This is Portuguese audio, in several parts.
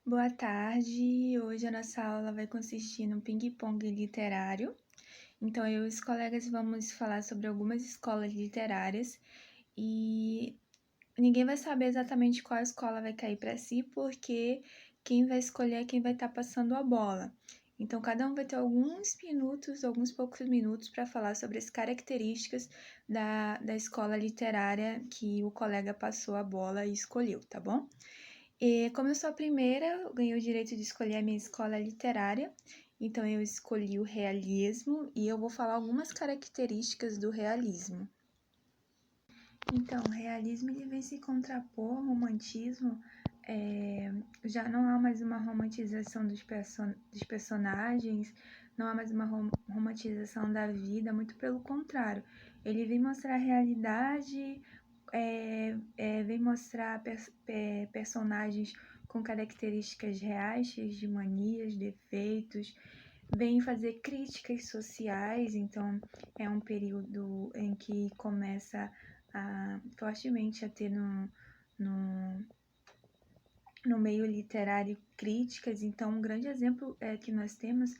Boa tarde. Hoje a nossa aula vai consistir no ping-pong literário. Então, eu e os colegas vamos falar sobre algumas escolas literárias e ninguém vai saber exatamente qual escola vai cair para si, porque quem vai escolher é quem vai estar passando a bola. Então, cada um vai ter alguns minutos, alguns poucos minutos para falar sobre as características da escola literária que o colega passou a bola e escolheu, tá bom? E como eu sou a primeira, eu ganhei o direito de escolher a minha escola literária, então eu escolhi o realismo e eu vou falar algumas características do realismo. Então, o realismo ele vem se contrapor ao romantismo, já não há mais uma romantização dos personagens, não há mais uma romantização da vida, muito pelo contrário. Ele vem mostrar a realidade, vem mostrar personagens com características reais, cheios de manias, defeitos, vem fazer críticas sociais, então é um período em que começa fortemente a ter no, no meio literário críticas. Então, um grande exemplo que nós temos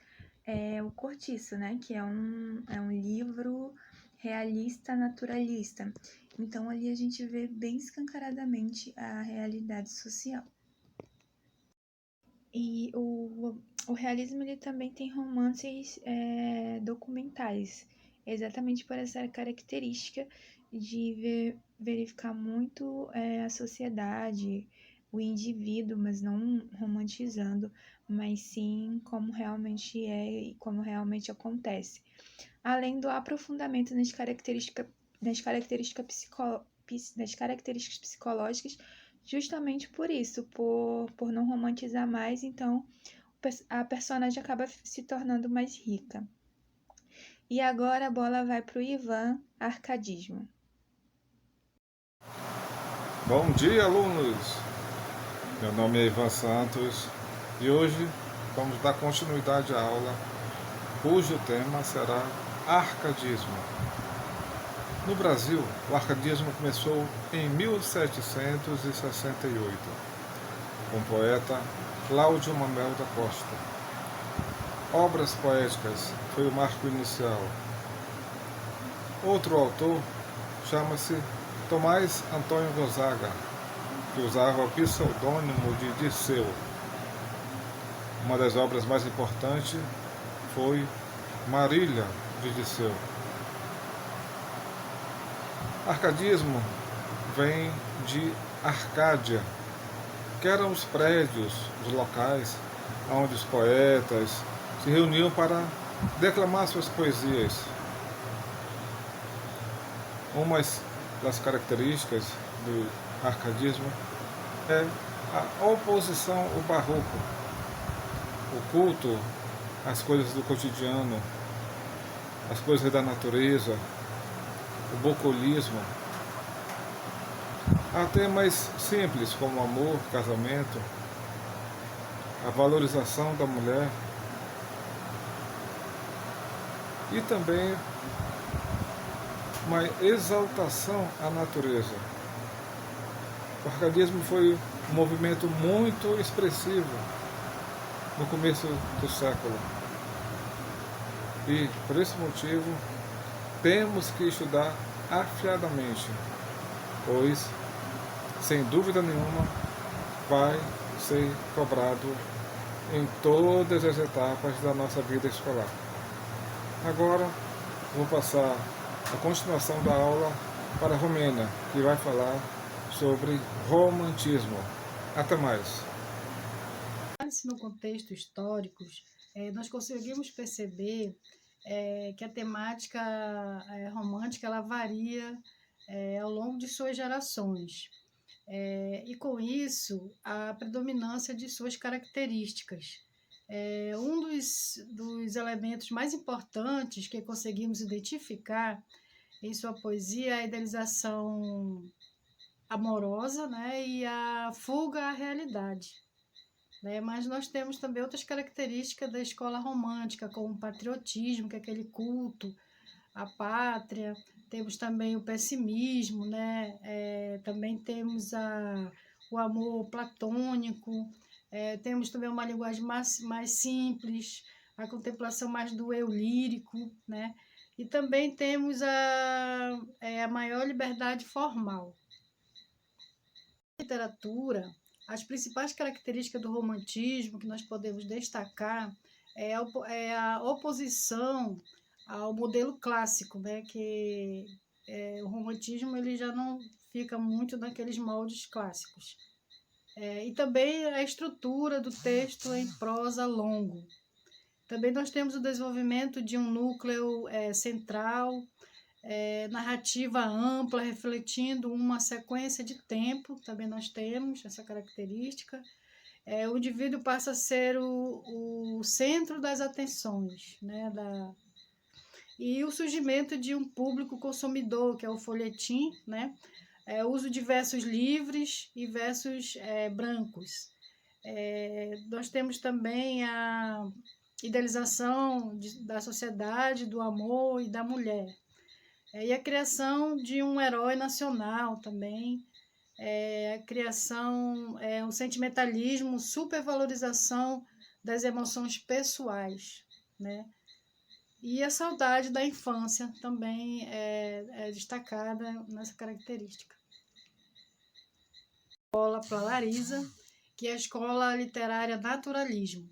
é o Cortiço, né? Que é um livro realista naturalista. Então, ali a gente vê bem escancaradamente a realidade social. E o realismo ele também tem romances documentais, exatamente por essa característica de verificar muito a sociedade, o indivíduo, mas não romantizando, mas sim como realmente é e como realmente acontece. Além do aprofundamento nas características psicológicas, justamente por isso, por não romantizar mais, então a personagem acaba se tornando mais rica. E agora a bola vai para o Ivan, arcadismo. Bom dia, alunos! Meu nome é Ivan Santos e hoje vamos dar continuidade à aula cujo tema será arcadismo. No Brasil, o arcadismo começou em 1768, com o poeta Cláudio Manuel da Costa. Obras poéticas foi o marco inicial. Outro autor chama-se Tomás Antônio Gonzaga, que usava o pseudônimo de Dirceu. Uma das obras mais importantes foi Marília de Dirceu. Arcadismo vem de Arcádia, que eram os prédios, os locais onde os poetas se reuniam para declamar suas poesias. Uma das características do arcadismo é a oposição ao barroco, o culto às coisas do cotidiano, às coisas da natureza, o bucolismo, há temas simples como amor, casamento, a valorização da mulher e também uma exaltação à natureza. O arcadismo foi um movimento muito expressivo no começo do século. E, por esse motivo, temos que estudar afiadamente, pois, sem dúvida nenhuma, vai ser cobrado em todas as etapas da nossa vida escolar. Agora, vou passar a continuação da aula para a Romênia, que vai falar sobre romantismo. Até mais. No contexto histórico, nós conseguimos perceber que a temática romântica ela varia ao longo de suas gerações. E com isso, a predominância de suas características. Um dos elementos mais importantes que conseguimos identificar em sua poesia é a idealização amorosa, né, e a fuga à realidade. Mas nós temos também outras características da escola romântica, como o patriotismo, que é aquele culto à pátria. Temos também o pessimismo, né? Também temos o amor platônico, Temos também uma linguagem mais simples, a contemplação mais do eu lírico, né? E também temos a maior liberdade formal. Na literatura, as principais características do romantismo que nós podemos destacar é a oposição ao modelo clássico, né? Que o romantismo ele já não fica muito naqueles moldes clássicos. E também a estrutura do texto em prosa longo. Também nós temos o desenvolvimento de um núcleo central, narrativa ampla, refletindo uma sequência de tempo, também nós temos essa característica. O indivíduo passa a ser o centro das atenções, né? E o surgimento de um público consumidor, que é o folhetim, né? O uso de versos livres e versos brancos. Nós temos também a idealização da sociedade, do amor e da mulher. E a criação de um herói nacional também, a criação, um sentimentalismo, supervalorização das emoções pessoais, né? E a saudade da infância também é destacada nessa característica. A escola para Larisa, que é a Escola Literária Naturalismo.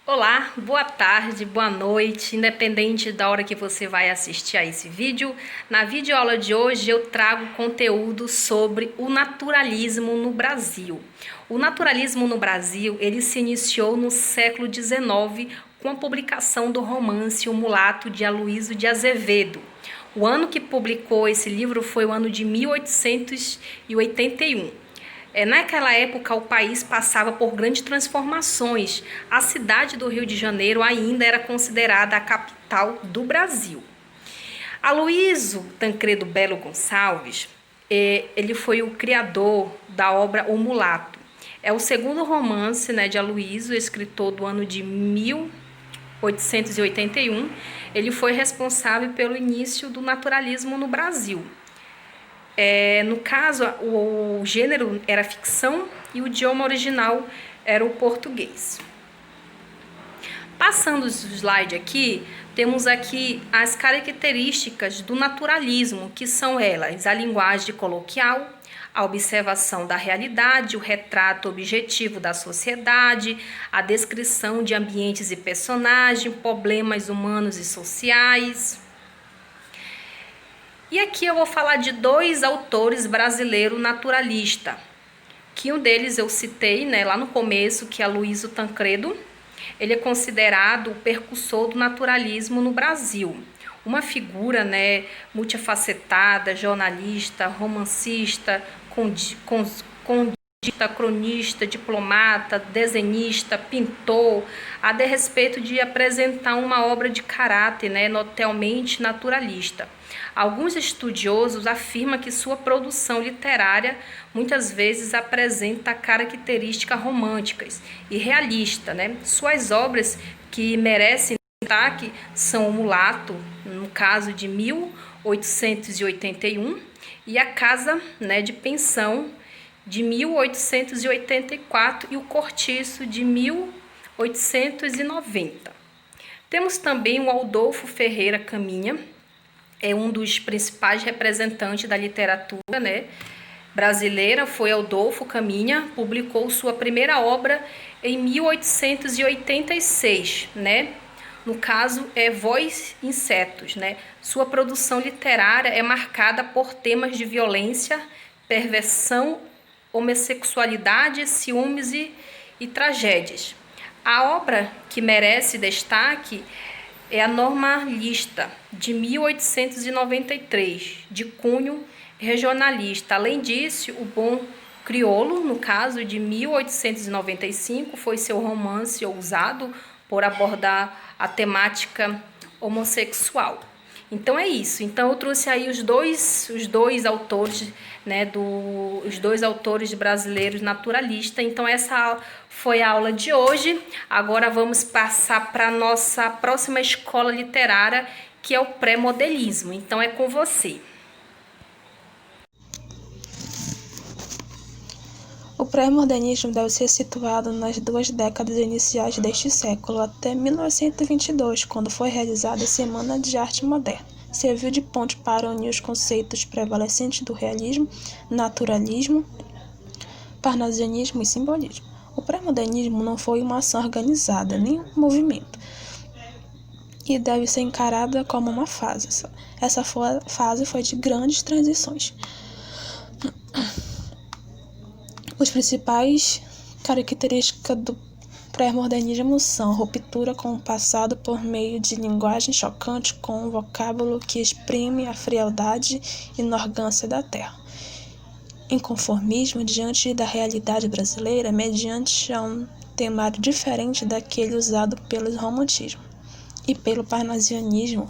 Olá, boa tarde, boa noite, independente da hora que você vai assistir a esse vídeo. Na videoaula de hoje eu trago conteúdo sobre o naturalismo no Brasil. O naturalismo no Brasil, ele se iniciou no século XIX com a publicação do romance O Mulato de Aloysio de Azevedo. O ano que publicou esse livro foi o ano de 1881. Naquela época, o país passava por grandes transformações. A cidade do Rio de Janeiro ainda era considerada a capital do Brasil. Aloysio Tancredo Belo Gonçalves, ele foi o criador da obra O Mulato. É o segundo romance, de Aloysio, escritor do ano de 1881. Ele foi responsável pelo início do naturalismo no Brasil. No caso, o gênero era ficção e o idioma original era o português. Passando o slide aqui, temos aqui as características do naturalismo, que são elas: a linguagem coloquial, a observação da realidade, o retrato objetivo da sociedade, a descrição de ambientes e personagens, problemas humanos e sociais. E aqui eu vou falar de dois autores brasileiros naturalistas, que um deles eu citei lá no começo, que é Aloysio Tancredo. Ele é considerado o precursor do naturalismo no Brasil. Uma figura multifacetada, jornalista, romancista, cronista, diplomata, desenhista, pintor, a respeito de apresentar uma obra de caráter notoriamente naturalista. Alguns estudiosos afirmam que sua produção literária muitas vezes apresenta características românticas e realistas. Suas obras que merecem destaque são O Mulato, no caso de 1881, e A Casa de Pensão, de 1884, e O Cortiço, de 1890. Temos também o Adolfo Ferreira Caminha, é um dos principais representantes da literatura brasileira, foi Adolfo Caminha, publicou sua primeira obra em 1886, no caso Voz Insetos. Sua produção literária é marcada por temas de violência, perversão, homossexualidade, ciúmes e tragédias. A obra que merece destaque é A Normalista, de 1893, de cunho regionalista. Além disso, O Bom Crioulo, no caso de 1895, foi seu romance ousado por abordar a temática homossexual. Então é isso. Então eu trouxe aí os dois autores, os dois autores brasileiros naturalistas. Então essa foi a aula de hoje. Agora vamos passar para a nossa próxima escola literária, que é o pré-modelismo. Então é com você. O pré-modernismo deve ser situado nas 2 décadas iniciais deste século, até 1922, quando foi realizada a Semana de Arte Moderna. Serviu de ponte para unir os conceitos prevalecentes do realismo, naturalismo, parnasianismo e simbolismo. O pré-modernismo não foi uma ação organizada, nem um movimento, e deve ser encarada como uma fase. Essa fase foi de grandes transições. As principais características do pré-modernismo são ruptura com o passado por meio de linguagem chocante com um vocábulo que exprime a frialdade e inorgância da terra. Inconformismo diante da realidade brasileira mediante um temário diferente daquele usado pelo romantismo e pelo parnasianismo.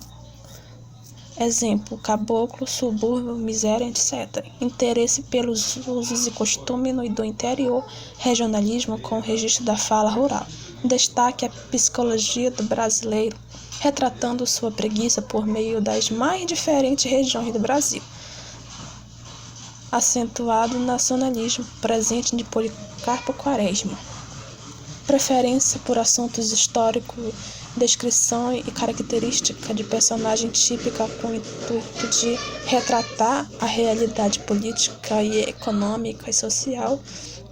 Exemplo, caboclo, subúrbio, miséria, etc. Interesse pelos usos e costumes do interior, regionalismo com o registro da fala rural. Destaque a psicologia do brasileiro, retratando sua preguiça por meio das mais diferentes regiões do Brasil. Acentuado nacionalismo, presente de Policarpo Quaresma. Preferência por assuntos históricos, descrição e característica de personagem típica com o intuito de retratar a realidade política e econômica e social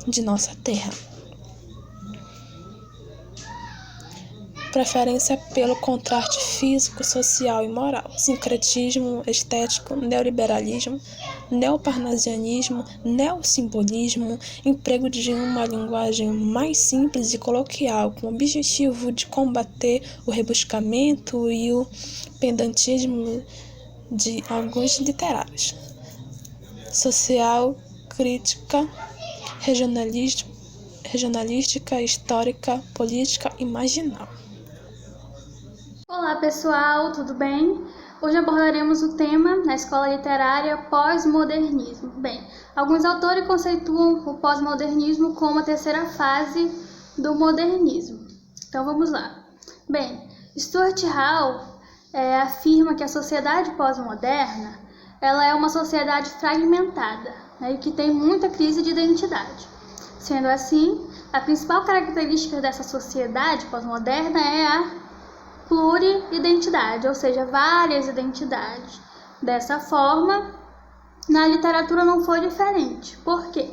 de nossa terra. Preferência pelo contraste físico, social e moral. Sincretismo estético, neoliberalismo, neoparnasianismo, neossimbolismo, emprego de uma linguagem mais simples e coloquial, com o objetivo de combater o rebuscamento e o pedantismo de alguns literários. Social, crítica, regionalística, histórica, política e marginal. Olá pessoal, tudo bem? Hoje abordaremos o tema na escola literária pós-modernismo. Bem, alguns autores conceituam o pós-modernismo como a terceira fase do modernismo. Então vamos lá. Bem, Stuart Hall afirma que a sociedade pós-moderna ela é uma sociedade fragmentada, né, e que tem muita crise de identidade. Sendo assim, a principal característica dessa sociedade pós-moderna é a pluridentidade, ou seja, várias identidades. Dessa forma, na literatura não foi diferente. Por quê?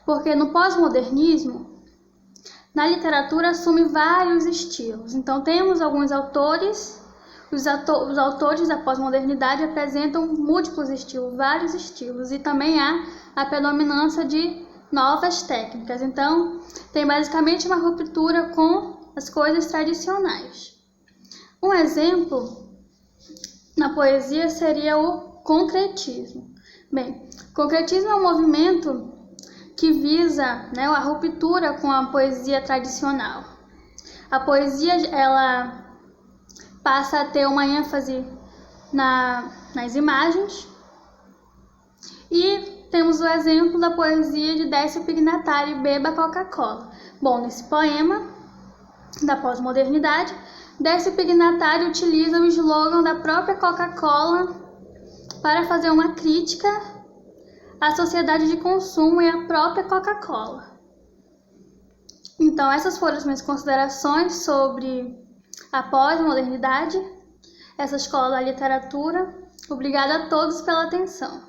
Porque no pós-modernismo, na literatura assume vários estilos. Então, temos alguns autores, os autores da pós-modernidade apresentam múltiplos estilos, vários estilos, e também há a predominância de novas técnicas. Então, tem basicamente uma ruptura com as coisas tradicionais. Um exemplo na poesia seria o concretismo. Bem, o concretismo é um movimento que visa, né, a ruptura com a poesia tradicional. A poesia ela passa a ter uma ênfase nas imagens e temos o exemplo da poesia de Décio Pignatari, Beba Coca-Cola. Bom, nesse poema da pós-modernidade, Décio Pignatari utiliza o slogan da própria Coca-Cola para fazer uma crítica à sociedade de consumo e à própria Coca-Cola. Então, essas foram as minhas considerações sobre a pós-modernidade, essa escola da literatura. Obrigada a todos pela atenção.